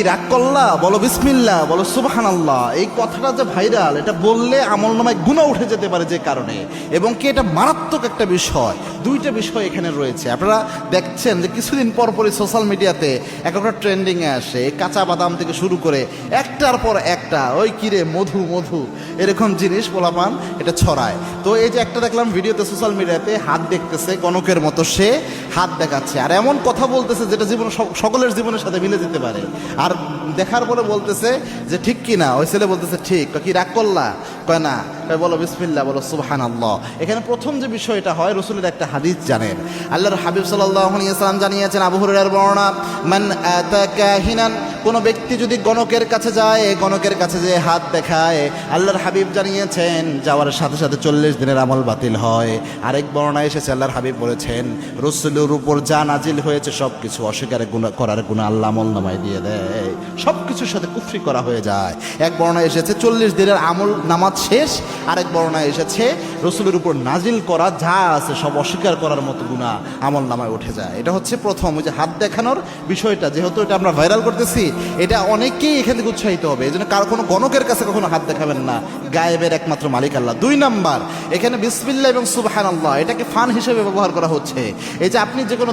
রাগ করলা, বলো বিসমিল্লাহ, বলো সুবহানাল্লাহ। এই কথাটা যে ভাইরাল, এটা বললে আমলনামায় গুনাহ উঠে যেতে পারে যে কারণে, এবং কি এটা মারাত্মক একটা বিষয়। দুইটা বিষয় এখানে রয়েছে। আপনারা দেখছেন যে কিছুদিন পর পরই সোশ্যাল মিডিয়াতে একটা ট্রেন্ডিংয়ে আসে, কাঁচা বাদাম থেকে শুরু করে একটার পর একটা ওই কিরে মধু মধু এরকম জিনিস পোলাপান এটা ছড়ায়। তো এই যে একটা দেখলাম ভিডিওতে সোশ্যাল মিডিয়াতে, হাত দেখতেছে গণকের মতো, সে হাত দেখাচ্ছে আর এমন কথা বলতেছে যেটা জীবন সকলের জীবনের সাথে মিলে যেতে পারে। আর দেখার পরে বলতেছে যে ঠিক কি না, ওই ছেলে বলতেছে ঠিক। কি রাগ করলা? কয় না। বলো বিসমিল্লাহ, বলো সুবহানাল্লাহ। এখানে প্রথম যে বিষয়টা হয়, রসুলের একটা হাদিস জানেন, আল্লাহর হাবিব সাল্লাল্লাহু আলাইহি ওয়াসাল্লাম জানিয়েছেন, আবু হুরায়রার বর্ণনা, মান আতা কাহিনান, কোনো ব্যক্তি যদি গণকের কাছে যায়, গণকের কাছে যে হাত দেখায়, আল্লাহর হাবিব জানিয়েছেন যাওয়ার সাথে সাথে 40 দিনের আমল বাতিল হয়। আরেক বর্ণনায় এসেছে, আল্লাহর হাবিব বলেছেন রসুলের উপর যা নাজিল হয়েছে সব কিছু অস্বীকার করার গুনাহ আল্লাহ আমলনামায় দিয়ে দেয়, সব কিছুর সাথে কুফরি করা হয়ে যায়। এক বর্ণনায় এসেছে 40 দিনের আমল নামাজ শেষ, আরেক বর্ণনায় এসেছে রসুলের উপর নাজিল করা যা আছে সব অস্বীকার করার মতো গুনাহ আমল নামায় উঠে যায়। এটা হচ্ছে প্রথম, ওই যে হাত দেখানোর বিষয়টা, যেহেতু এটা আমরা ভাইরাল করতেছি, এটা অনেকেই এখান থেকে উৎসাহিত হবে। এই জন্য কারো কোনো গণকের কাছে কখনো হাত দেখাবেন না, গায়েবের একমাত্র মালিক আল্লাহ। 2 নাম্বার, এখানে বিসমিল্লাহ এবং সুবহানাল্লাহ এটাকে ফান হিসেবে ব্যবহার করা হচ্ছে। এই যে আপনি যে কোনো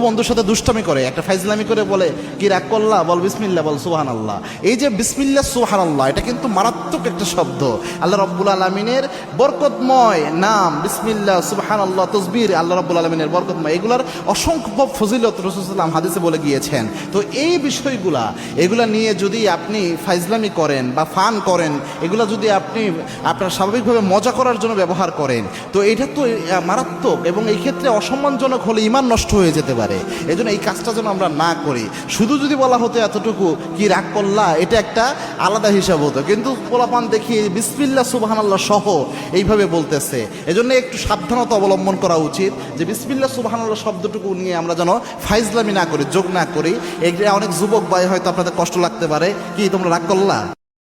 বন্ধুর সাথে দুষ্টামি করে, একটা ফাইজলামি করে বলে কি রাগ করলা, বল বিসমিল্লাহ, বল সুবহানাল্লাহ। এই যে বিসমিল্লাহ সুবহানাল্লাহ, এটা কিন্তু মারাত্মক একটা শব্দ। আল্লাহ রাব্বুল আলামিনের বরকতময় নাম বিসমিল্লাহ, সুবহানাল্লাহ, তাসবিহ আল্লাহ রাব্বুল আলামিনের বরকতময়, এগুলার অসংখ্য ফজিলত রাসূল সাল্লাল্লাহু আলাইহি ওয়াসাল্লাম হাদিসে বলে গিয়েছেন। তো এই এগুলা নিয়ে যদি আপনি ফাইজলামি করেন বা ফান করেন, এগুলা যদি আপনি আপনার স্বাভাবিকভাবে মজা করার জন্য ব্যবহার করেন, তো এটা তো মারাত্মক, এবং এই ক্ষেত্রে অসম্মানজনক হলে ঈমান নষ্ট হয়ে যেতে পারে। এই জন্য এই কাজটা যেন আমরা না করি। শুধু যদি বলা হতো এতটুকু কি রাগ করলা, এটা একটা আলাদা হিসাব হতো, কিন্তু পোলাপান দেখি বিসমিল্লাহ সুবহানাল্লাহ সহ এইভাবে বলতেছে। এজন্য একটু সাবধানতা অবলম্বন করা উচিত যে বিসমিল্লাহ সুবহানাল্লাহ শব্দটুকু নিয়ে আমরা যেন ফাইজলামি না করি, যোগ না করি। এগুলো অনেক যুবক ভাই হয়তো আপনাদের কষ্ট লাগতে পারে, কি তোমরা রাগ করলা।